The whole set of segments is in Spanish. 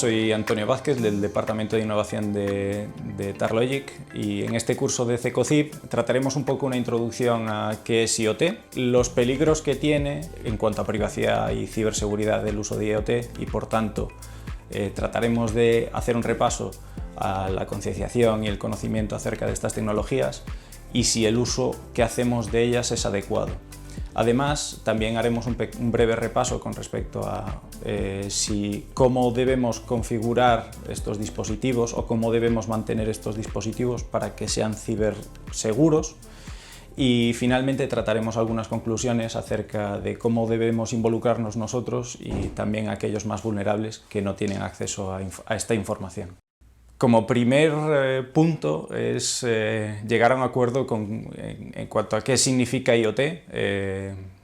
soy Antonio Vázquez del Departamento de Innovación de Tarlogic y en este curso de CECOCIP trataremos un poco una introducción a qué es IoT, los peligros que tiene en cuanto a privacidad y ciberseguridad del uso de IoT y por tanto trataremos de hacer un repaso a la concienciación y el conocimiento acerca de estas tecnologías y si el uso que hacemos de ellas es adecuado. Además, también haremos un breve repaso con respecto a cómo debemos configurar estos dispositivos o cómo debemos mantener estos dispositivos para que sean ciberseguros. Y finalmente trataremos algunas conclusiones acerca de cómo debemos involucrarnos nosotros y también aquellos más vulnerables que no tienen acceso a esta información. Como primer punto es llegar a un acuerdo en cuanto a qué significa IoT.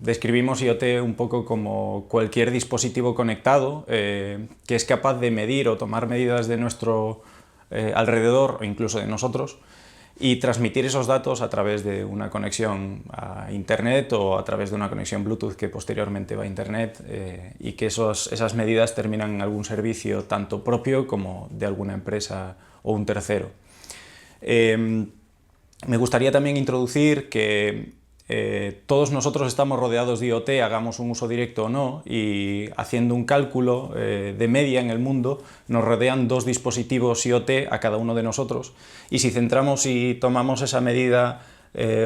Describimos IoT un poco como cualquier dispositivo conectado que es capaz de medir o tomar medidas de nuestro alrededor o incluso de nosotros y transmitir esos datos a través de una conexión a Internet o a través de una conexión Bluetooth que posteriormente va a Internet y que esas medidas terminan en algún servicio tanto propio como de alguna empresa o un tercero. Me gustaría también introducir que todos nosotros estamos rodeados de IoT, hagamos un uso directo o no, y haciendo un cálculo de media en el mundo nos rodean 2 dispositivos IoT a cada uno de nosotros, y si centramos y tomamos esa medida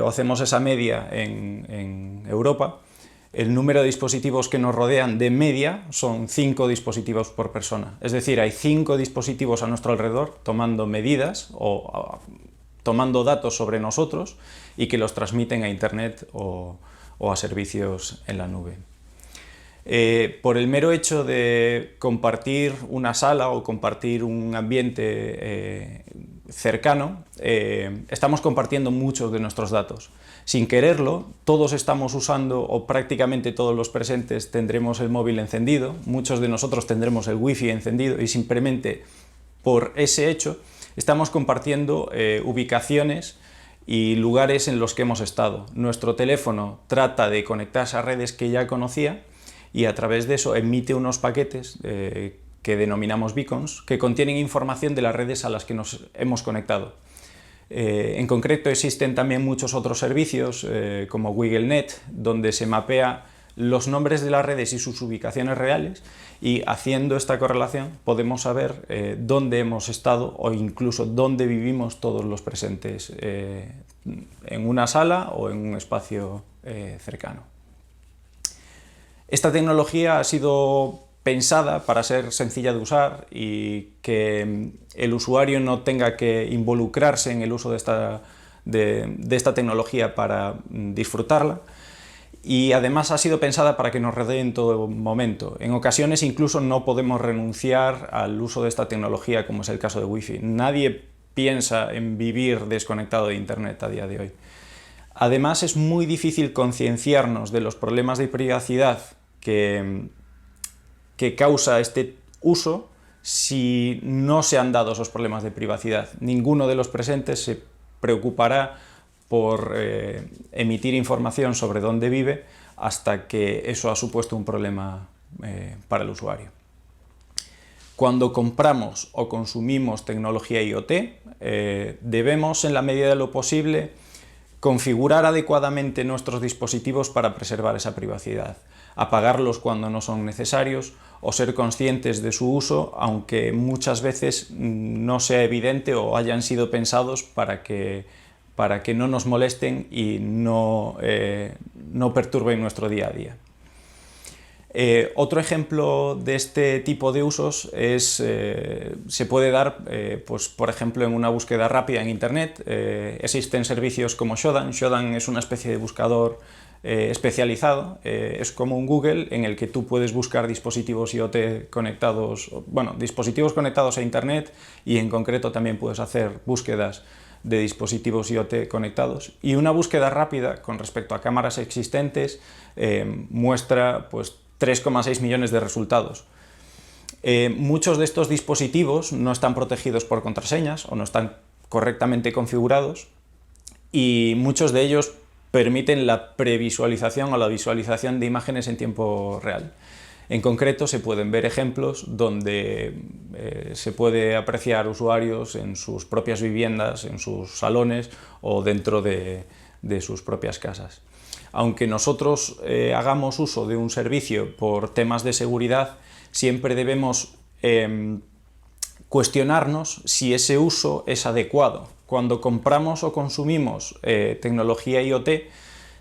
o hacemos esa media en Europa, el número de dispositivos que nos rodean de media son 5 dispositivos por persona. Es decir, hay 5 dispositivos a nuestro alrededor tomando medidas o tomando datos sobre nosotros y que los transmiten a Internet o a servicios en la nube. Por el mero hecho de compartir una sala o compartir un ambiente cercano, estamos compartiendo muchos de nuestros datos. Sin quererlo, todos estamos usando, o prácticamente todos los presentes tendremos el móvil encendido, muchos de nosotros tendremos el wifi encendido y simplemente por ese hecho estamos compartiendo ubicaciones y lugares en los que hemos estado. Nuestro teléfono trata de conectarse a redes que ya conocía y a través de eso emite unos paquetes que denominamos beacons, que contienen información de las redes a las que nos hemos conectado. En concreto existen también muchos otros servicios como GoogleNet, donde se mapea los nombres de las redes y sus ubicaciones reales y haciendo esta correlación podemos saber dónde hemos estado o incluso dónde vivimos todos los presentes en una sala o en un espacio cercano. Esta tecnología ha sido pensada para ser sencilla de usar y que el usuario no tenga que involucrarse en el uso de esta tecnología para disfrutarla. Y además ha sido pensada para que nos rodee en todo momento. En ocasiones incluso no podemos renunciar al uso de esta tecnología, como es el caso de Wi-Fi. Nadie piensa en vivir desconectado de Internet a día de hoy. Además es muy difícil concienciarnos de los problemas de privacidad que causa este uso si no se han dado esos problemas de privacidad. Ninguno de los presentes se preocupará por emitir información sobre dónde vive hasta que eso ha supuesto un problema para el usuario. Cuando compramos o consumimos tecnología IoT, debemos, en la medida de lo posible, configurar adecuadamente nuestros dispositivos para preservar esa privacidad, apagarlos cuando no son necesarios o ser conscientes de su uso, aunque muchas veces no sea evidente o hayan sido pensados para que no nos molesten y no perturben nuestro día a día. Otro ejemplo de este tipo de usos se puede dar, por ejemplo, en una búsqueda rápida en Internet. Existen servicios como Shodan. Shodan es una especie de buscador especializado, es como un Google en el que tú puedes buscar dispositivos IoT conectados, dispositivos conectados a Internet y en concreto también puedes hacer búsquedas de dispositivos IoT conectados, y una búsqueda rápida con respecto a cámaras existentes muestra 3,6 millones de resultados. Muchos de estos dispositivos no están protegidos por contraseñas o no están correctamente configurados y muchos de ellos permiten la previsualización o la visualización de imágenes en tiempo real. En concreto, se pueden ver ejemplos donde se puede apreciar usuarios en sus propias viviendas, en sus salones o dentro de sus propias casas. Aunque nosotros hagamos uso de un servicio por temas de seguridad, siempre debemos cuestionarnos si ese uso es adecuado. Cuando compramos o consumimos tecnología IoT,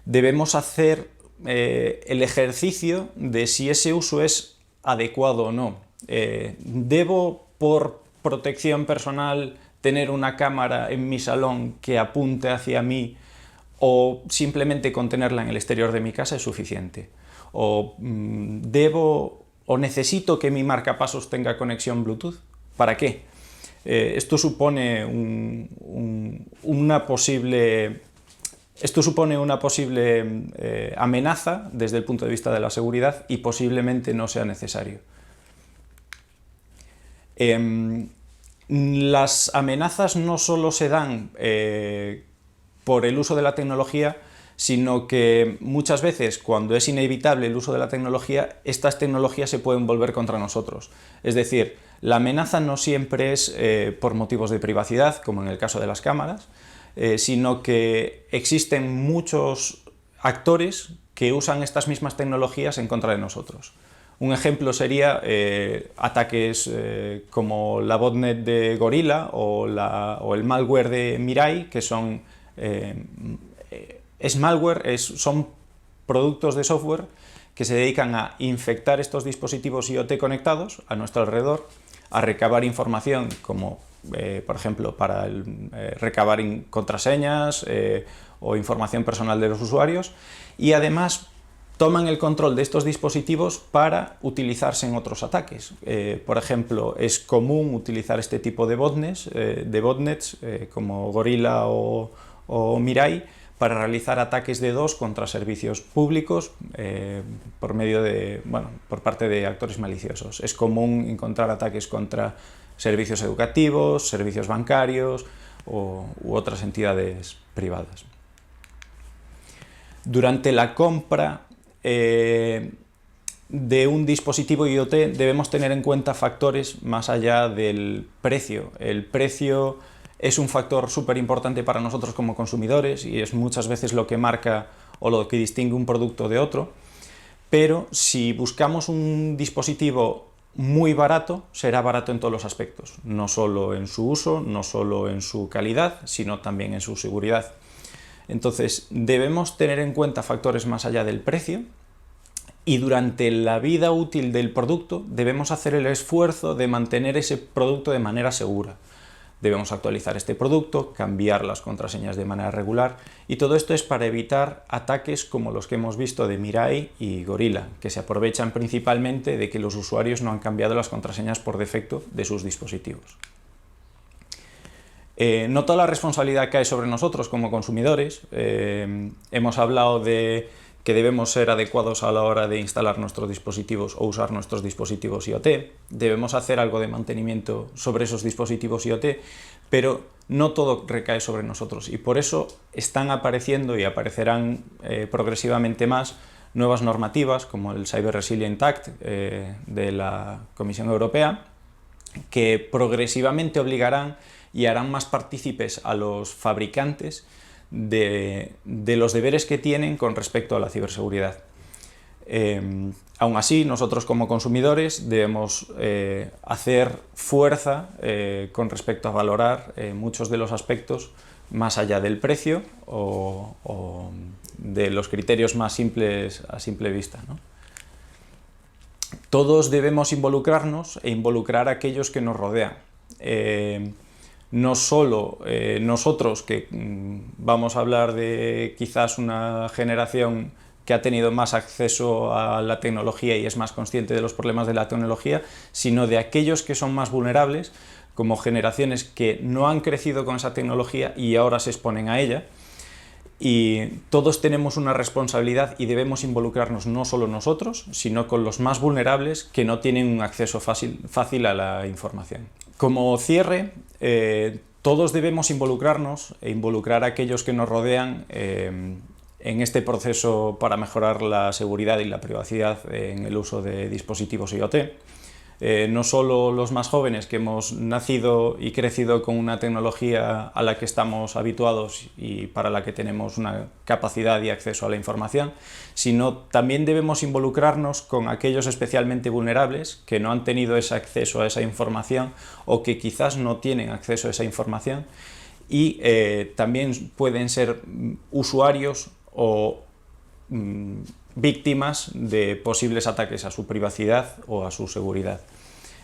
debemos hacer el ejercicio de si ese uso es adecuado o no. ¿Debo, por protección personal, tener una cámara en mi salón que apunte hacia mí, o simplemente con tenerla en el exterior de mi casa es suficiente? ¿O debo o necesito que mi marcapasos tenga conexión Bluetooth? ¿Para qué? Esto supone una posible amenaza desde el punto de vista de la seguridad y posiblemente no sea necesario. Las amenazas no solo se dan por el uso de la tecnología, sino que muchas veces, cuando es inevitable el uso de la tecnología, estas tecnologías se pueden volver contra nosotros. Es decir, la amenaza no siempre es por motivos de privacidad, como en el caso de las cámaras, sino que existen muchos actores que usan estas mismas tecnologías en contra de nosotros. Un ejemplo sería ataques como la botnet de Gorilla o el malware de Mirai, que son son productos de software que se dedican a infectar estos dispositivos IoT conectados a nuestro alrededor, a recabar información como, por ejemplo, para recabar contraseñas o información personal de los usuarios, y además toman el control de estos dispositivos para utilizarse en otros ataques. Por ejemplo, es común utilizar este tipo de botnets como Gorilla o Mirai para realizar ataques DDoS contra servicios públicos por parte de actores maliciosos. Es común encontrar ataques contra servicios educativos, servicios bancarios u otras entidades privadas. Durante la compra de un dispositivo IoT debemos tener en cuenta factores más allá del precio. El precio es un factor súper importante para nosotros como consumidores y es muchas veces lo que marca o lo que distingue un producto de otro, pero si buscamos un dispositivo muy barato, será barato en todos los aspectos, no solo en su uso, no solo en su calidad, sino también en su seguridad. Entonces, debemos tener en cuenta factores más allá del precio, y durante la vida útil del producto debemos hacer el esfuerzo de mantener ese producto de manera segura. Debemos actualizar este producto, cambiar las contraseñas de manera regular, y todo esto es para evitar ataques como los que hemos visto de Mirai y Gorilla, que se aprovechan principalmente de que los usuarios no han cambiado las contraseñas por defecto de sus dispositivos. No toda la responsabilidad cae sobre nosotros como consumidores. Hemos hablado de que debemos ser adecuados a la hora de instalar nuestros dispositivos o usar nuestros dispositivos IoT. Debemos hacer algo de mantenimiento sobre esos dispositivos IoT, pero no todo recae sobre nosotros, y por eso están apareciendo y aparecerán progresivamente más nuevas normativas como el Cyber Resilience Act de la Comisión Europea, que progresivamente obligarán y harán más partícipes a los fabricantes de los deberes que tienen con respecto a la ciberseguridad. Aún así, nosotros como consumidores debemos hacer fuerza con respecto a valorar muchos de los aspectos más allá del precio o de los criterios más simples a simple vista, ¿no? Todos debemos involucrarnos e involucrar a aquellos que nos rodean. No solo nosotros, que vamos a hablar de quizás una generación que ha tenido más acceso a la tecnología y es más consciente de los problemas de la tecnología, sino de aquellos que son más vulnerables, como generaciones que no han crecido con esa tecnología y ahora se exponen a ella. Y todos tenemos una responsabilidad y debemos involucrarnos no solo nosotros, sino con los más vulnerables que no tienen un acceso fácil a la información. Como cierre, todos debemos involucrarnos e involucrar a aquellos que nos rodean en este proceso para mejorar la seguridad y la privacidad en el uso de dispositivos IoT. No solo los más jóvenes que hemos nacido y crecido con una tecnología a la que estamos habituados y para la que tenemos una capacidad y acceso a la información, sino también debemos involucrarnos con aquellos especialmente vulnerables que no han tenido ese acceso a esa información o que quizás no tienen acceso a esa información y también pueden ser usuarios o víctimas de posibles ataques a su privacidad o a su seguridad.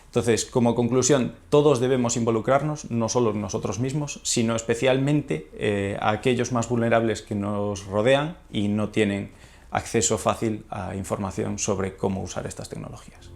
Entonces, como conclusión, todos debemos involucrarnos, no solo nosotros mismos, sino especialmente a aquellos más vulnerables que nos rodean y no tienen acceso fácil a información sobre cómo usar estas tecnologías.